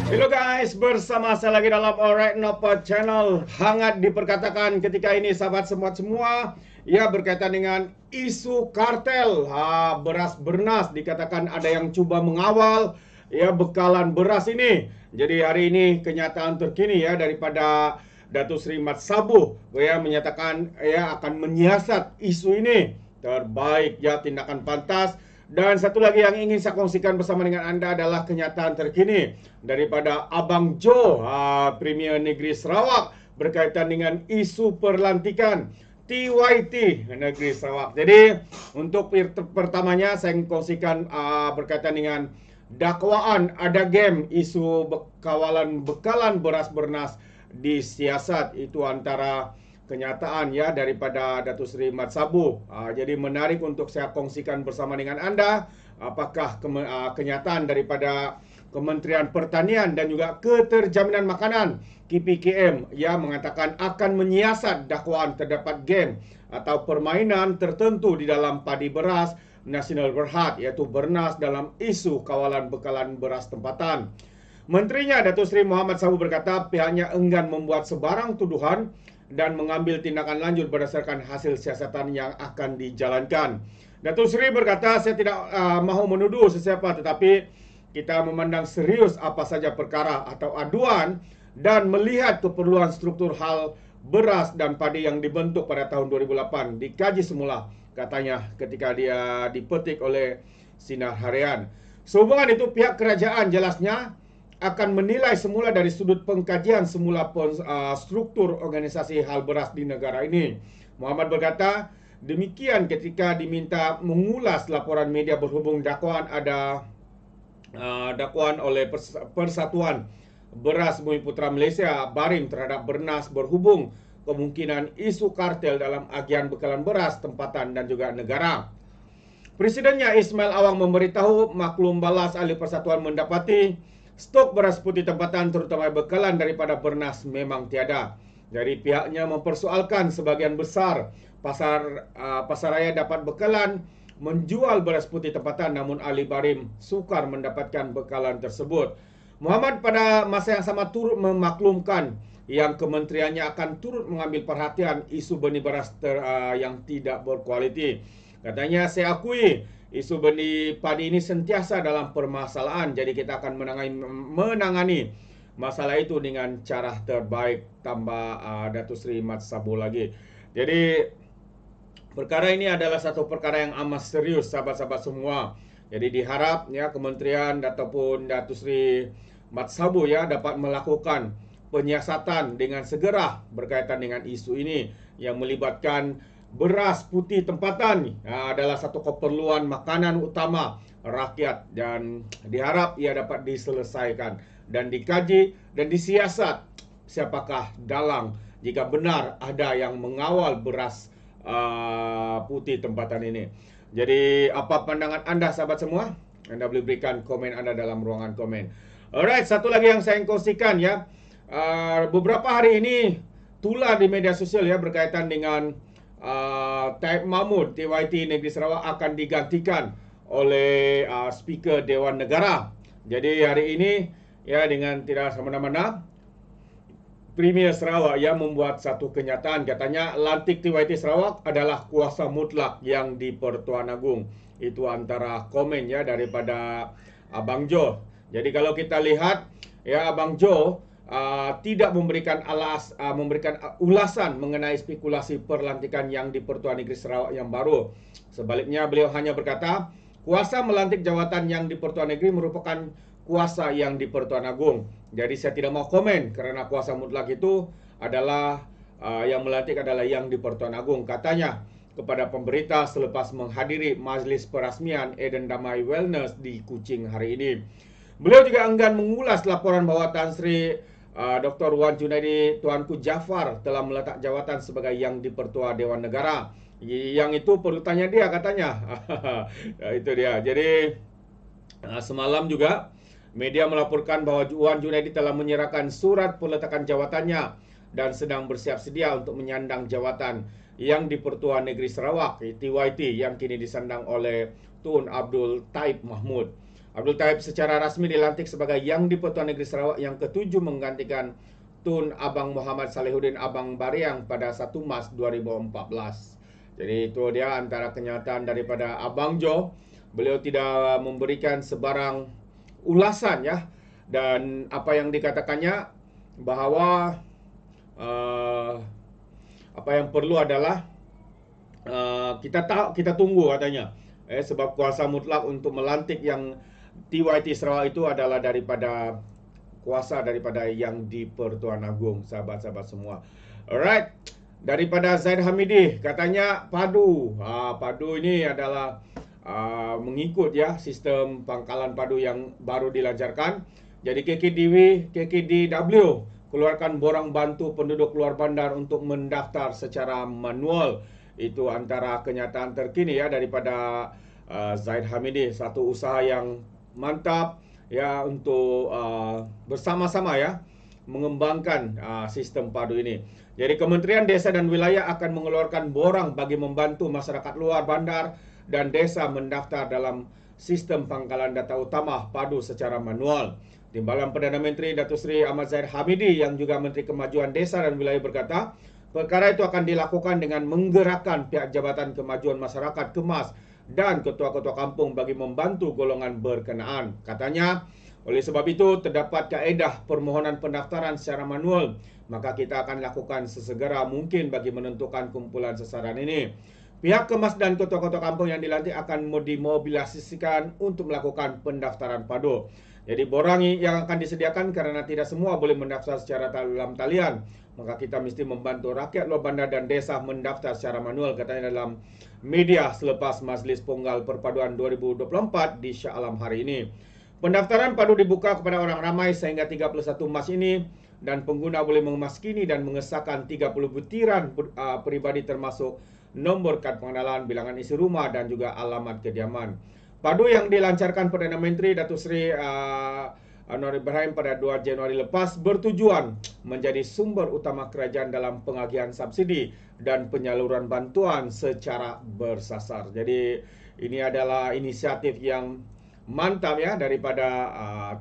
Hello guys, bersama saya lagi dalam Alright Nopa Channel. Hangat diperkatakan ketika ini sahabat semua ya, berkaitan dengan isu kartel beras bernas. Dikatakan ada yang cuba mengawal ya bekalan beras ini. Jadi hari ini kenyataan terkini ya daripada Datuk Seri Mat Sabu ya menyatakan ya akan menyiasat isu ini. Terbaik ya, tindakan pantas. Dan satu lagi yang ingin saya kongsikan bersama dengan anda adalah kenyataan terkini daripada Abang Jo, Premier Negeri Sarawak, berkaitan dengan isu perlantikan TYT Negeri Sarawak. Jadi untuk pertamanya saya ingin kongsikan berkaitan dengan dakwaan ada game isu bekalan beras bernas disiasat. Itu antara kenyataan ya daripada Datuk Seri Mat Sabu. Jadi menarik untuk saya kongsikan bersama dengan anda. Apakah kenyataan daripada Kementerian Pertanian dan juga Keterjaminan Makanan KPKM yang mengatakan akan menyiasat dakwaan terdapat game atau permainan tertentu di dalam padi beras Nasional Berhad, iaitu Bernas, dalam isu kawalan bekalan beras tempatan. Menterinya Datuk Seri Muhammad Sabu berkata pihaknya enggan membuat sebarang tuduhan dan mengambil tindakan lanjut berdasarkan hasil siasatan yang akan dijalankan. Datuk Seri berkata, saya tidak mahu menuduh sesiapa, tetapi kita memandang serius apa saja perkara atau aduan dan melihat keperluan struktur hal beras dan padi yang dibentuk pada tahun 2008 dikaji semula, katanya ketika dia dipetik oleh Sinar Harian. Sehubungan itu pihak kerajaan jelasnya akan menilai semula dari sudut pengkajian semula struktur organisasi hal beras di negara ini. Muhammad berkata demikian ketika diminta mengulas laporan media berhubung dakwaan dakwaan oleh Persatuan Beras Bumi Putra Malaysia Barim terhadap Bernas berhubung kemungkinan isu kartel dalam agian bekalan beras tempatan dan juga negara. Presidennya Ismail Awang memberitahu maklum balas ahli persatuan mendapati stok beras putih tempatan terutama bekalan daripada Bernas memang tiada. Jadi pihaknya mempersoalkan sebagian besar pasaraya dapat bekalan menjual beras putih tempatan, namun ahli Barim sukar mendapatkan bekalan tersebut. Muhammad pada masa yang sama turut memaklumkan yang kementeriannya akan turut mengambil perhatian isu benih beras yang tidak berkualiti. Katanya, saya akui isu benih padi ini sentiasa dalam permasalahan, jadi kita akan menangani masalah itu dengan cara terbaik, tambah Datuk Seri Mat Sabu lagi. Jadi perkara ini adalah satu perkara yang amat serius sahabat-sahabat semua. Jadi diharap ya kementerian ataupun Datuk Seri Mat Sabu ya dapat melakukan penyiasatan dengan segera berkaitan dengan isu ini yang melibatkan beras putih tempatan adalah satu keperluan makanan utama rakyat dan diharap ia dapat diselesaikan dan dikaji dan disiasat siapakah dalang jika benar ada yang mengawal beras putih tempatan ini. Jadi apa pandangan anda sahabat semua? Anda boleh berikan komen anda dalam ruangan komen. Alright, satu lagi yang saya kongsikan ya. Beberapa hari ini tular di media sosial ya berkaitan dengan Taib Mahmud TYT Negeri Sarawak akan digantikan oleh Speaker Dewan Negara. Jadi hari ini ya dengan tidak semena-mena Premier Sarawak yang membuat satu kenyataan, katanya lantik TYT Sarawak adalah kuasa mutlak yang di Pertuan Agong. Itu antara komen ya daripada Abang Jo. Jadi kalau kita lihat ya Abang Jo tidak memberikan ulasan mengenai spekulasi perlantikan yang di Pertuan Negeri Sarawak yang baru. Sebaliknya beliau hanya berkata kuasa melantik jawatan yang di Pertuan Negeri merupakan kuasa yang di Pertuan Agong. Jadi saya tidak mau komen kerana kuasa mutlak itu adalah yang melantik adalah yang di Pertuan Agong, katanya kepada pemberita selepas menghadiri majlis perasmian Eden Damai Wellness di Kuching hari ini. Beliau juga enggan mengulas laporan bahawa Tan Sri Dr. Wan Junaidi Tuanku Jaafar telah meletak jawatan sebagai yang di Pertua Dewan Negara. Yang itu perlu tanya dia, katanya. Itu dia. Jadi semalam juga media melaporkan bahawa Wan Junaidi telah menyerahkan surat peletakan jawatannya dan sedang bersiap sedia untuk menyandang jawatan yang di Pertua Negeri Sarawak TYT yang kini disandang oleh Tun Abdul Taib Mahmud. Abdul Taib secara rasmi dilantik sebagai Yang di-Pertuan Negeri Sarawak yang ke-7 menggantikan Tun Abang Muhammad Salihuddin Abang Bariang pada 1 Mac 2014. Jadi itu dia antara kenyataan daripada Abang Jo. Beliau tidak memberikan sebarang ulasan ya, dan apa yang dikatakannya bahawa apa yang perlu adalah kita tunggu katanya. Sebab kuasa mutlak untuk melantik yang TYT Sarawak itu adalah daripada kuasa daripada Yang di-Pertuan Agong, sahabat-sahabat semua. Alright, daripada Zaid Hamidi katanya padu. Padu ini adalah mengikut ya sistem pangkalan padu yang baru dilancarkan. Jadi KKDW keluarkan borang bantu penduduk luar bandar untuk mendaftar secara manual. Itu antara kenyataan terkini ya daripada Zaid Hamidi. Satu usaha yang mantap ya untuk bersama-sama ya mengembangkan sistem padu ini. Jadi Kementerian Desa dan Wilayah akan mengeluarkan borang bagi membantu masyarakat luar bandar dan desa mendaftar dalam sistem pangkalan data utama padu secara manual. Timbalan Perdana Menteri Datuk Seri Ahmad Zahid Hamidi yang juga Menteri Kemajuan Desa dan Wilayah berkata, perkara itu akan dilakukan dengan menggerakkan pihak Jabatan Kemajuan Masyarakat Kemas dan ketua-ketua kampung bagi membantu golongan berkenaan. Katanya, oleh sebab itu terdapat kaedah permohonan pendaftaran secara manual, maka kita akan lakukan sesegera mungkin bagi menentukan kumpulan sasaran ini. Pihak Kemas dan ketua-ketua kampung yang dilantik akan dimobilisasikan untuk melakukan pendaftaran padu. Jadi borang yang akan disediakan kerana tidak semua boleh mendaftar secara dalam talian, maka kita mesti membantu rakyat luar bandar dan desa mendaftar secara manual, katanya dalam media selepas Majlis Ponggal Perpaduan 2024 di Shah Alam hari ini. Pendaftaran padu dibuka kepada orang ramai sehingga 31 Mac ini dan pengguna boleh memaskini dan mengesahkan 30 butiran peribadi termasuk nombor kad pengenalan, bilangan isi rumah dan juga alamat kediaman. Padu yang dilancarkan Perdana Menteri Datuk Seri Anwar Ibrahim pada 2 Januari lepas bertujuan menjadi sumber utama kerajaan dalam pengagihan subsidi dan penyaluran bantuan secara bersasar. Jadi ini adalah inisiatif yang mantap ya daripada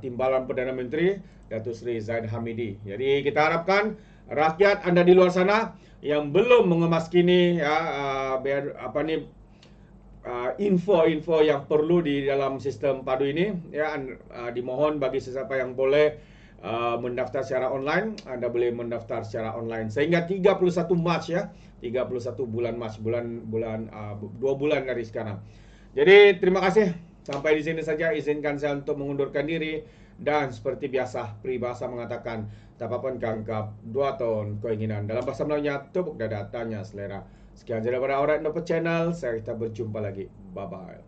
Timbalan Perdana Menteri Datuk Seri Zaid Hamidi. Jadi kita harapkan rakyat anda di luar sana yang belum mengemaskini info-info yang perlu di dalam sistem padu ini ya, dimohon bagi sesiapa yang boleh mendaftar secara online, anda boleh mendaftar secara online sehingga 31 Mac ya, 31 bulan Mac, 2 bulan dari sekarang. Jadi terima kasih, sampai di sini saja. Izinkan saya untuk mengundurkan diri dan seperti biasa peribahasa mengatakan tapapan kangkap 2 tahun keinginan. Dalam bahasa Melayunya tepuk dada tanya selera. Sekian saja daripada Alright Nopo Channel. Saya kita berjumpa lagi. Bye-bye.